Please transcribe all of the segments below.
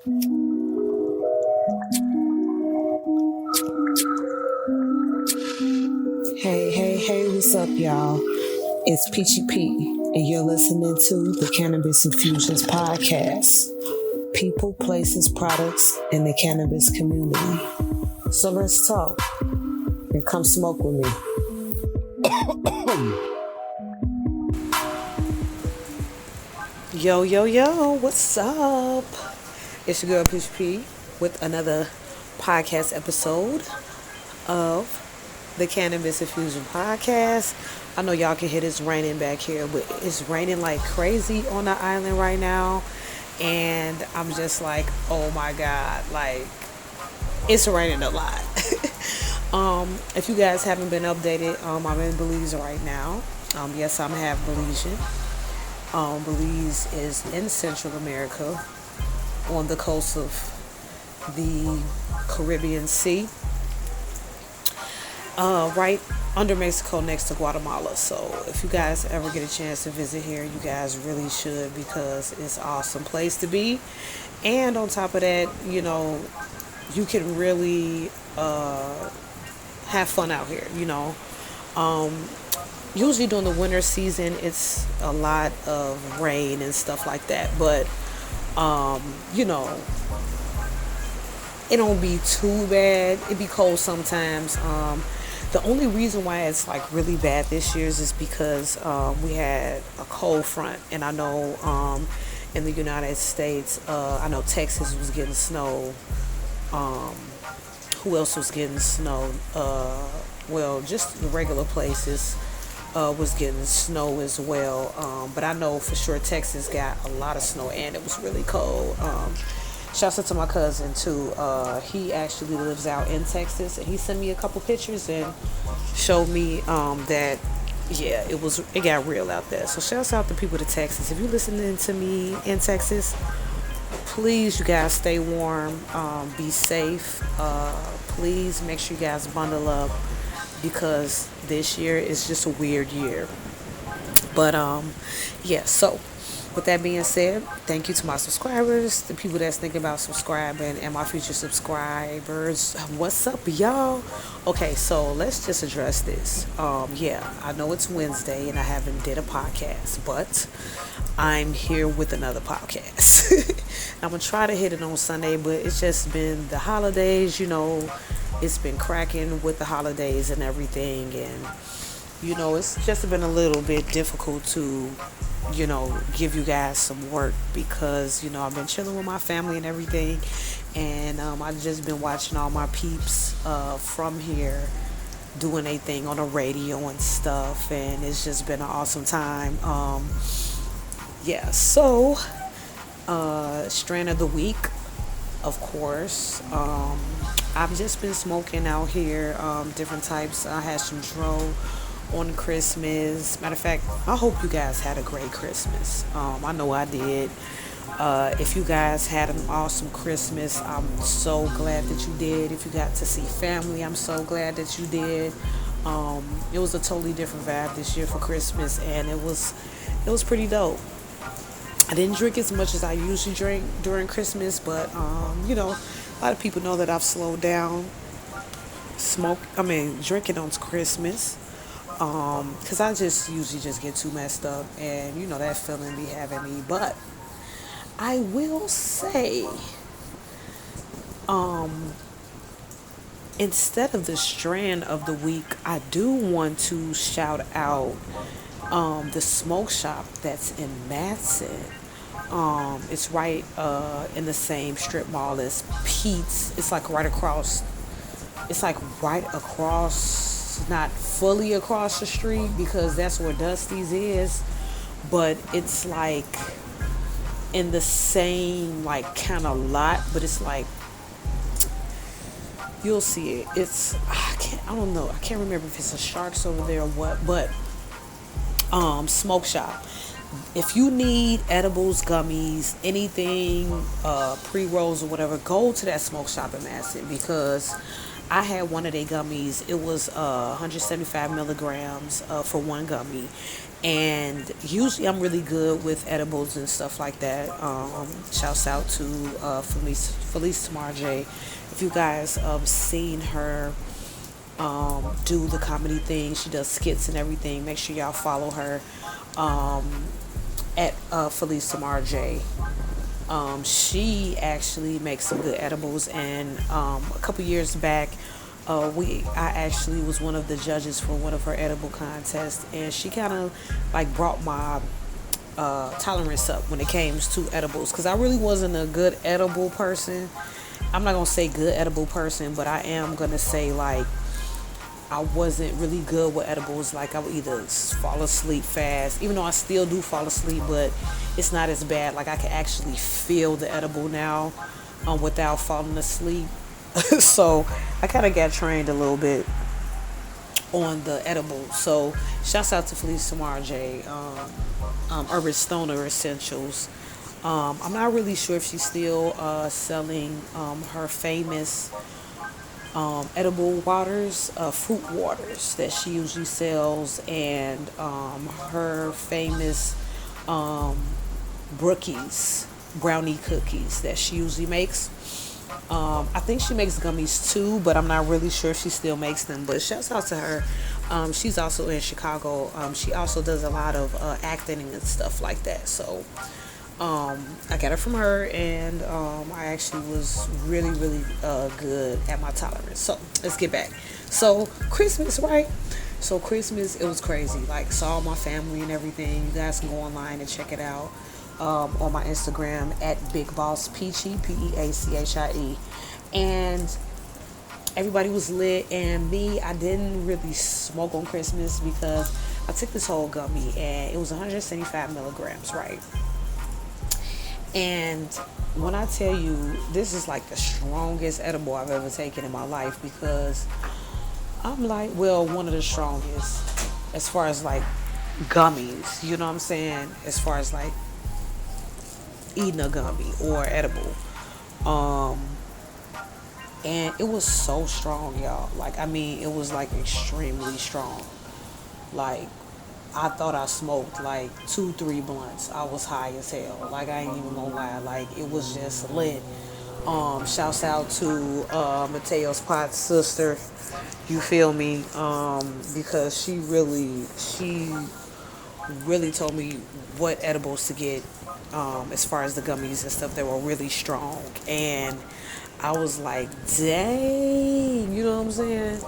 Hey, what's up, y'all? It's Peachie P, and you're listening to the Cannabisinfusionz podcast. People, places, products in the cannabis community. So let's talk, and come smoke with me. Yo, what's up? It's your girl Peachie P with another podcast episode of the Cannabisinfusionz podcast. I know y'all can hear it's raining back here, but it's raining like crazy on the island right now. And I'm just like, oh my God, like it's raining a lot. If you guys haven't been updated, I'm in Belize right now. Yes, I'm half Belizean. Belize is in Central America on the coast of the Caribbean Sea. Right under Mexico next to Guatemala. So if you guys ever get a chance to visit here, you guys really should, because it's an awesome place to be. And on top of that, you know, you can really have fun out here, you know. Usually during the winter season, it's a lot of rain and stuff like that. But, you know, it don't be too bad. It be cold sometimes. The only reason why it's like really bad this year is because we had a cold front, and I know in the United States, I know Texas was getting snow. Who else was getting snow? Well, just the regular places was getting snow as well. But I know for sure Texas got a lot of snow, and it was really cold. Shouts out to my cousin too. He actually lives out in Texas, and he sent me a couple pictures and showed me that it got real out there. So shouts out to people to Texas. If you're listening to me in Texas, please, you guys stay warm, be safe. Please make sure you guys bundle up, because this year is just a weird year. But so with that being said, thank you to my subscribers, the people that's thinking about subscribing, and my future subscribers. What's up, y'all? Okay, so let's just address this. I know it's Wednesday and I haven't did a podcast, but I'm here with another podcast. I'm going to try to hit it on Sunday, but it's just been the holidays, you know. It's been cracking with the holidays and everything, and you know, it's just been a little bit difficult to, you know, give you guys some work, because, you know, I've been chilling with my family and everything, and I've just been watching all my peeps from here doing their thing on the radio and stuff, and it's just been an awesome time. So strain of the week, of course. I've just been smoking out here, different types. I had some dro on Christmas. Matter of fact, I hope you guys had a great Christmas. I know I did. If you guys had an awesome Christmas, I'm so glad that you did. If you got to see family, I'm so glad that you did. It was a totally different vibe this year for Christmas, and it was pretty dope. I didn't drink as much as I usually drink during Christmas, but you know, a lot of people know that I've slowed down drinking on Christmas. Because I just usually just get too messed up, and you know that feeling be having me. But I will say, instead of the strand of the week, I do want to shout out the smoke shop that's in Madison. It's right in the same strip mall as Pete's. It's like right across. Not fully across the street, because that's where Dusty's is, but it's like in the same like kind of lot, but it's like, you'll see it. I don't know. I can't remember if it's a Sharks over there or what, but smoke shop. If you need edibles, gummies, anything, pre-rolls or whatever, go to that smoke shop in Madison, because I had one of their gummies. It was 175 milligrams for one gummy. And usually I'm really good with edibles and stuff like that. Shouts out to Felice Marjay. If you guys seen her do the comedy thing, she does skits and everything. Make sure y'all follow her at Felice Marjay. She actually makes some good edibles, and a couple years back, I actually was one of the judges for one of her edible contests, and she kind of like brought my tolerance up when it came to edibles, because I really wasn't a good edible person. I'm not gonna say good edible person, but I am gonna say like I wasn't really good with edibles. Like I would either fall asleep fast, even though I still do fall asleep, but it's not as bad. Like I can actually feel the edible now without falling asleep. So I kind of got trained a little bit on the edible. So shouts out to Felice Marjay, Urban Stoner Essentials. I'm not really sure if she's still selling her famous edible waters, fruit waters that she usually sells, and her famous Brookies brownie cookies that she usually makes. I think she makes gummies too, but I'm not really sure if she still makes them. But shouts out to her. She's also in Chicago. She also does a lot of acting and stuff like that. So I got it from her, and I actually was really, really good at my tolerance. So let's get back. So Christmas, right? So Christmas, it was crazy. Like saw my family and everything. You guys can go online and check it out on my Instagram at Big Boss Peachie, Peachie, and everybody was lit. And me, I didn't really smoke on Christmas because I took this whole gummy, and it was 175 milligrams, right? And when I tell you, this is like the strongest edible I've ever taken in my life, because I'm like, well, one of the strongest as far as like gummies, you know what I'm saying? As far as like eating a gummy or edible. And it was so strong, y'all. Like, I mean, it was like extremely strong. Like, I thought I smoked like 2-3 blunts. I was high as hell. Like I ain't even gonna lie. Like it was just lit. Shouts out to Mateo's Pot's sister. You feel me? Because she really told me what edibles to get. As far as the gummies and stuff, they were really strong. And I was like, dang, you know what I'm saying?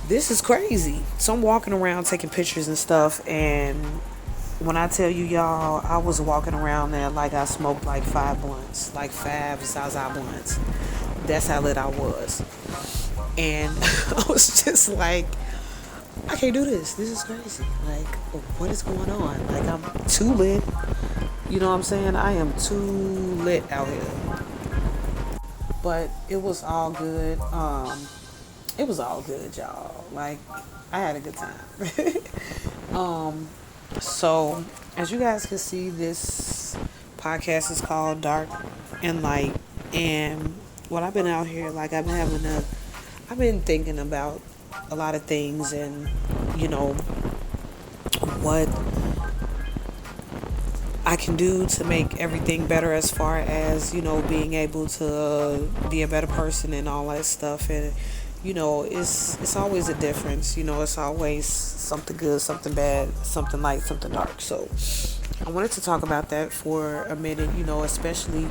This is crazy. So I'm walking around taking pictures and stuff, and when I tell you, y'all, I was walking around there like I smoked like 5 blunts, like 5 Zaza blunts. That's how lit I was. And I was just like, I can't do this. This is crazy. Like, what is going on? Like, I'm too lit. You know what I'm saying? I am too lit out here. But it was all good. It was all good, y'all. Like, I had a good time. So, as you guys can see, this podcast is called Dark and Light. And when I've been out here, like, I've been thinking about a lot of things, and, you know, what I can do to make everything better, as far as, you know, being able to be a better person and all that stuff. And you know, it's always a difference. You know, it's always something good, something bad, something light, something dark. So I wanted to talk about that for a minute, you know, especially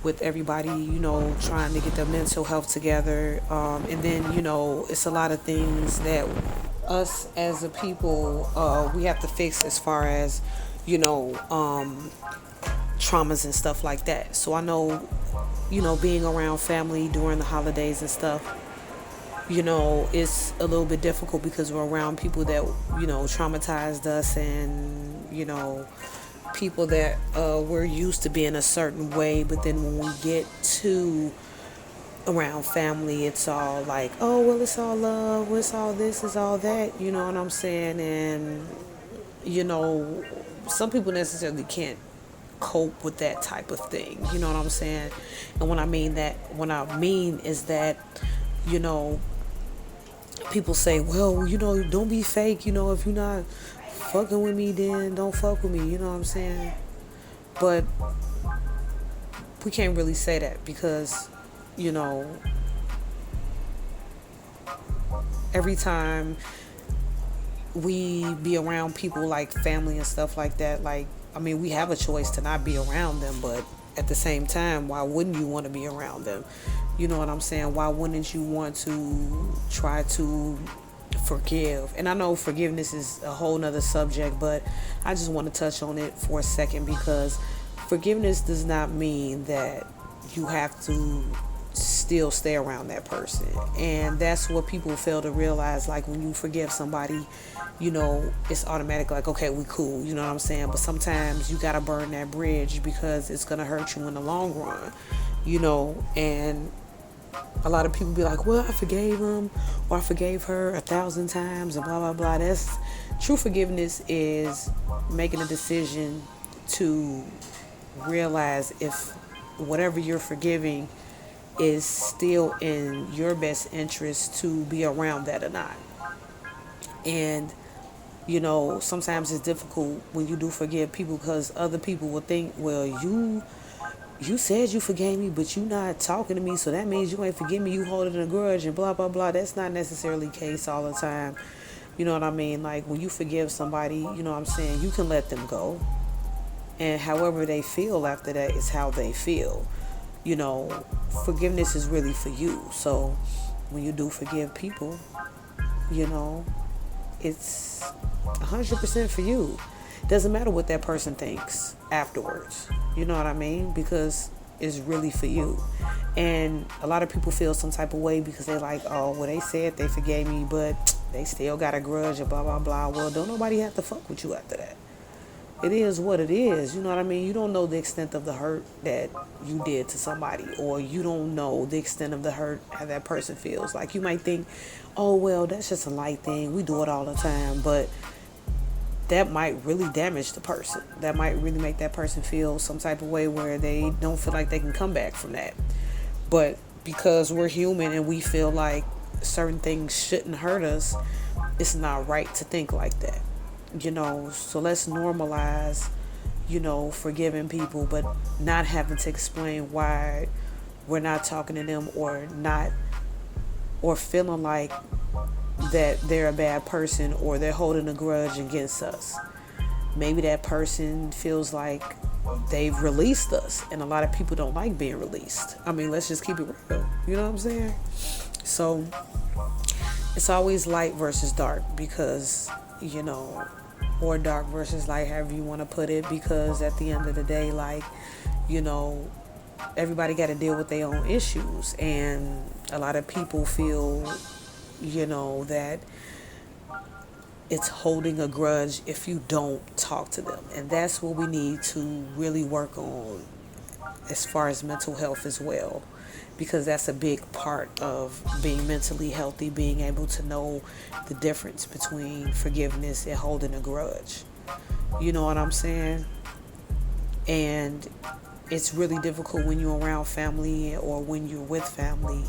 with everybody, you know, trying to get their mental health together. And then, you know, it's a lot of things that us as a people, we have to fix, as far as, you know, traumas and stuff like that. So I know, you know, being around family during the holidays and stuff, you know, it's a little bit difficult because we're around people that, you know, traumatized us, and, you know, people that we're used to being a certain way. But then when we get to around family, it's all like, oh, well, it's all love, it's all this, it's all that, you know what I'm saying? And, you know, some people necessarily can't cope with that type of thing, you know what I'm saying? And what I mean is that you know, people say, well, don't be fake. If you're not fucking with me, then don't fuck with me. You know what I'm saying? But we can't really say that because, you know, every time we be around people like family and stuff like that, like, I mean, we have a choice to not be around them, but at the same time, why wouldn't you want to be around them? You know what I'm saying? Why wouldn't you want to try to forgive? And I know forgiveness is a whole nother subject, but I just want to touch on it for a second because forgiveness does not mean that you have to still stay around that person. And that's what people fail to realize. Like when you forgive somebody, it's automatic, like, okay, we cool, you know what I'm saying? But sometimes you gotta burn that bridge because it's gonna hurt you in the long run, and a lot of people be like, well, I forgave him or I forgave her 1,000 times and blah blah blah. That's true. Forgiveness is making a decision to realize if whatever you're forgiving is still in your best interest to be around that or not. And sometimes it's difficult when you do forgive people because other people will think, well, you said you forgave me, but you not talking to me, so that means you ain't forgive me, you holding a grudge and blah blah blah. That's not necessarily the case all the time. You know what I mean? Like when you forgive somebody, you know what I'm saying, you can let them go. And however they feel after that is how they feel. Forgiveness is really for you. So when you do forgive people, it's 100% for you. Doesn't matter what that person thinks afterwards. You know what I mean? Because it's really for you. And a lot of people feel some type of way because they're like, oh, well, they said they forgave me, but they still got a grudge or blah, blah, blah. Well, don't nobody have to fuck with you after that. It is what it is. You know what I mean? You don't know the extent of the hurt that you did to somebody, or you don't know the extent of the hurt how that person feels. Like you might think, oh, well, that's just a light thing. We do it all the time. But that might really damage the person. That might really make that person feel some type of way where they don't feel like they can come back from that. But because we're human and we feel like certain things shouldn't hurt us, it's not right to think like that. So let's normalize, forgiving people, but not having to explain why we're not talking to them or feeling like that they're a bad person or they're holding a grudge against us. Maybe that person feels like they've released us, and a lot of people don't like being released. I mean, let's just keep it real. You know what I'm saying? So it's always light versus dark because, or dark versus light, however you want to put it, because at the end of the day, like, everybody got to deal with their own issues, and a lot of people feel, that it's holding a grudge if you don't talk to them, and that's what we need to really work on as far as mental health as well, because that's a big part of being mentally healthy, being able to know the difference between forgiveness and holding a grudge. You know what I'm saying? And it's really difficult when you're around family or when you're with family.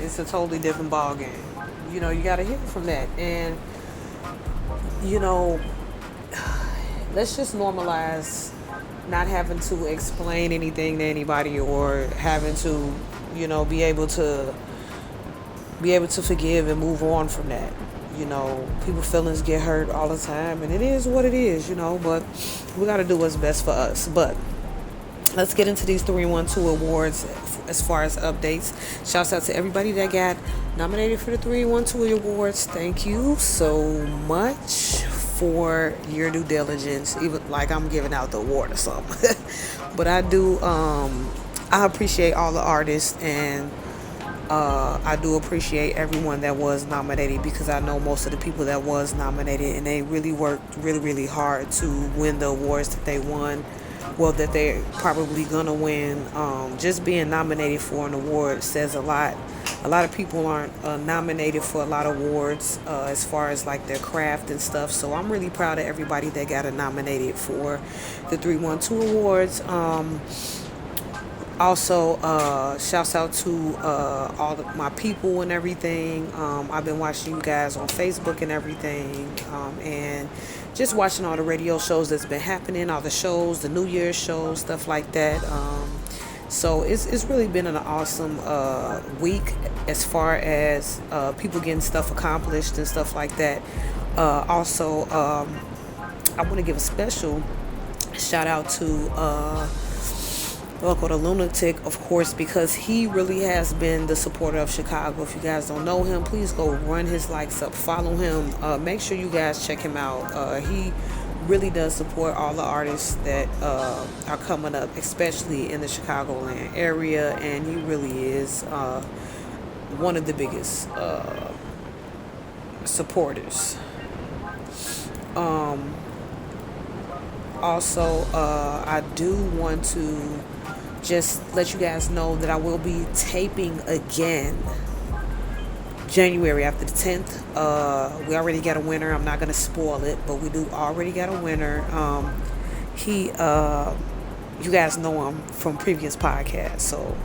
It's a totally different ball game. You got to hear from that. And, let's just normalize not having to explain anything to anybody or having to, be able to forgive and move on from that. People's feelings get hurt all the time, and it is what it is, but we got to do what's best for us. But let's get into these 312 awards as far as updates. Shouts out to everybody that got nominated for the 312 awards. Thank you so much for your due diligence, even like I'm giving out the award or something. But I do I appreciate all the artists, and I do appreciate everyone that was nominated, because I know most of the people that was nominated, and they really worked really, really hard to win the awards that they won. Well, that they're probably gonna win. Just being nominated for an award says a lot. A lot of people aren't nominated for a lot of awards as far as like their craft and stuff. So I'm really proud of everybody that got nominated for the 312 awards. Also, shouts out to all of my people and everything. I've been watching you guys on Facebook and everything, and just watching all the radio shows that's been happening, all the shows, the New Year's shows, stuff like that. So it's really been an awesome week as far as people getting stuff accomplished and stuff like that. Also, I want to give a special shout out to Local the Lunatic, of course, because he really has been the supporter of Chicago. If you guys don't know him, please go run his likes up, follow him. Make sure you guys check him out. He really does support all the artists that are coming up, especially in the Chicagoland area, and he really is one of the biggest supporters. Also, I do want to just let you guys know that I will be taping again January after the 10th. We already got a winner. I'm not going to spoil it, but we do already got a winner. You guys know him from previous podcasts, so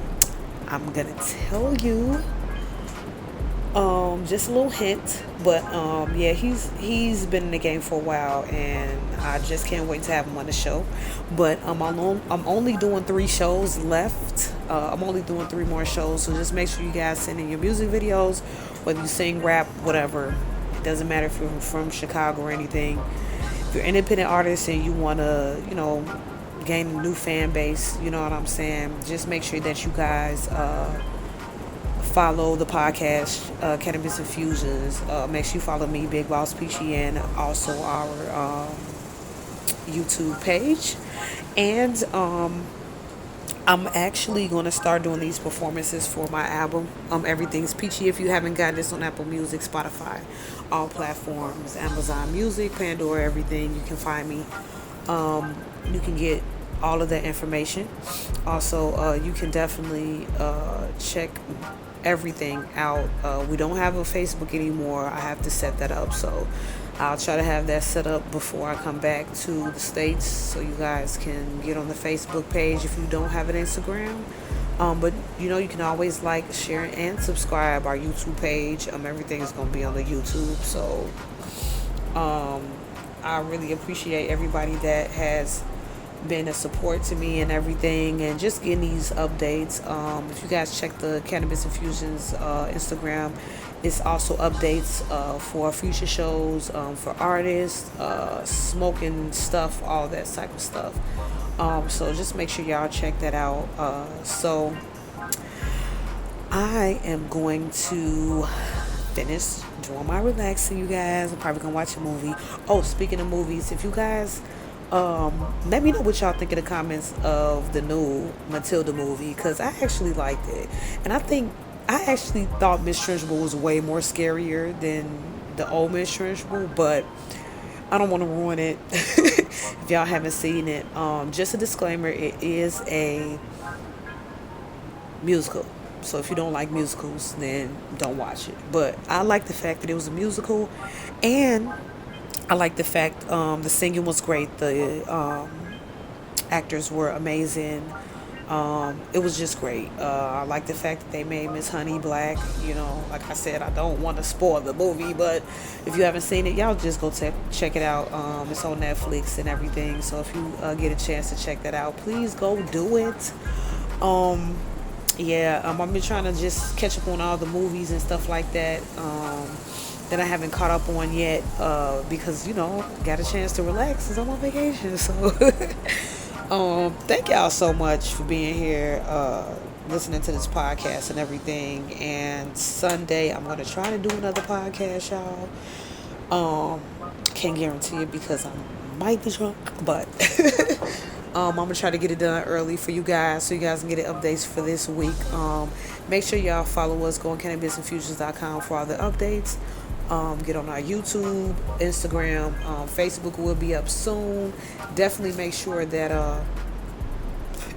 I'm going to tell you just a little hint, but yeah, he's been in the game for a while, and I just can't wait to have him on the show. But I'm only doing 3 shows left. I'm only doing 3 more shows, so just make sure you guys send in your music videos, whether you sing, rap, whatever. It doesn't matter if you're from Chicago or anything. If you're an independent artist and you want to, gain a new fan base, you know what I'm saying? Just make sure that you guys follow the podcast, cannabisinfusionz. Make sure you follow me, Big Boss Peachie, and also our YouTube page. And I'm actually going to start doing these performances for my album. Everything's Peachy. If you haven't got this on Apple Music, Spotify, all platforms, Amazon Music, Pandora, everything, you can find me. You can get all of that information. Also, you can definitely check everything out. We don't have a Facebook anymore. I have to set that up, so I'll try to have that set up before I come back to the States, so you guys can get on the Facebook page if you don't have an Instagram. But you can always like, share, and subscribe our YouTube page. Everything is going to be on the YouTube. So I really appreciate everybody that has been a support to me and everything, and just getting these updates. If you guys check the cannabisinfusionz Instagram, it's also updates for future shows, for artists, smoking stuff, all that type of stuff. So just make sure y'all check that out. So I am going to finish doing my relaxing, you guys. I'm probably gonna watch a movie. Oh, speaking of movies, if you guys let me know what y'all think in the comments of the new Matilda movie, because I actually liked it, and I actually thought Miss Trunchbull was way more scarier than the old Miss Trunchbull, but I don't want to ruin it if y'all haven't seen it. Just a disclaimer, it is a musical, so if you don't like musicals, then don't watch it. But I like the fact that it was a musical, and I like the fact the singing was great. The actors were amazing. It was just great. I like the fact that they made Miss Honey black. Like I said, I don't want to spoil the movie, but if you haven't seen it, y'all just go check it out. It's on Netflix and everything. So if you get a chance to check that out, please go do it. I've been trying to just catch up on all the movies and stuff like that. That I haven't caught up on yet, because got a chance to relax since I'm on vacation. So thank y'all so much for being here, listening to this podcast and everything. And Sunday I'm gonna try to do another podcast, y'all. Can't guarantee it because I might be drunk, but I'm gonna try to get it done early for you guys, so you guys can get updates for this week. Make sure y'all follow us. Go on cannabisinfusionz.com for all the updates. Get on our YouTube, Instagram, Facebook will be up soon. Definitely make sure that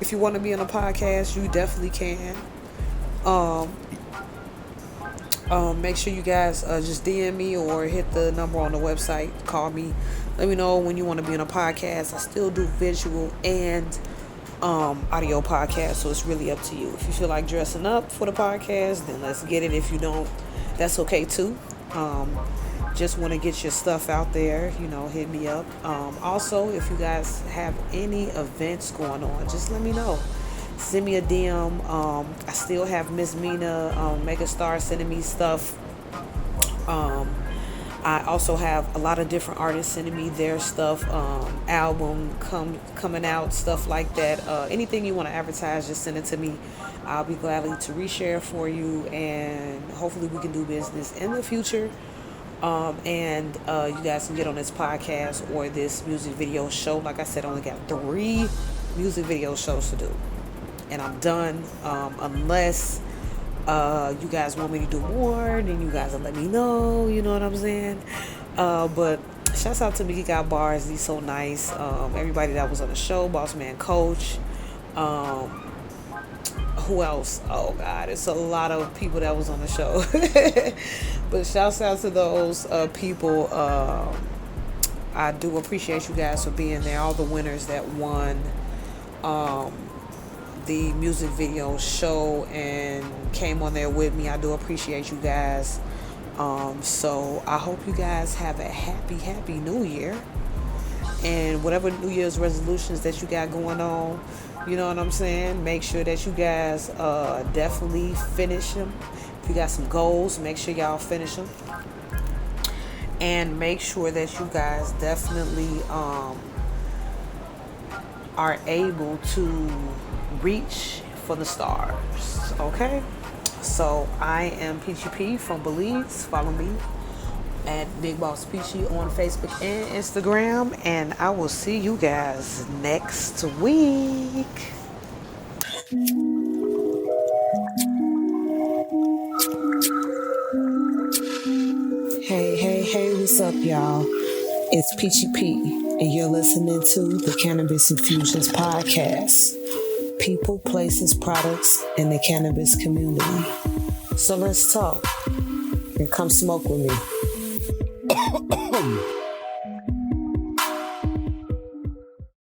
if you want to be on a podcast, you definitely can. Make sure you guys just DM me or hit the number on the website. Call me. Let me know when you want to be on a podcast. I still do visual and audio podcast, so it's really up to you. If you feel like dressing up for the podcast, then let's get it. If you don't, that's okay too. Just want to get your stuff out there, hit me up. Also, if you guys have any events going on, just let me know. Send me a DM. I still have Miss Mina, Megastar, sending me stuff. I also have a lot of different artists sending me their stuff, album coming out, stuff like that. Anything you want to advertise, just send it to me. I'll be gladly to reshare for you, and hopefully we can do business in the future. And you guys can get on this podcast or this music video show. Like I said, I only got 3 music video shows to do, and I'm done. Unless you guys want me to do more, then you guys will let me know, you know what I'm saying? But shouts out to Mickey Got Bars, he's so nice. Everybody that was on the show, Boss Man Coach. Who else? Oh God, it's a lot of people that was on the show. But shouts out to those people. I do appreciate you guys for being there. All the winners that won the music video show and came on there with me. I do appreciate you guys. So I hope you guys have a happy new year, and whatever New Year's resolutions that you got going on, you know what I'm saying, make sure that you guys definitely finish them. If you got some goals, make sure y'all finish them, and make sure that you guys definitely are able to reach for the stars. Okay, so I am Peachie P from Belize. Follow me at Big Boss Peachie on Facebook and Instagram, and I will see you guys next week. Hey, what's up, y'all? It's Peachie P, and you're listening to the Cannabisinfusionz podcast. People, places, products in the cannabis community. So let's talk, and come smoke with me.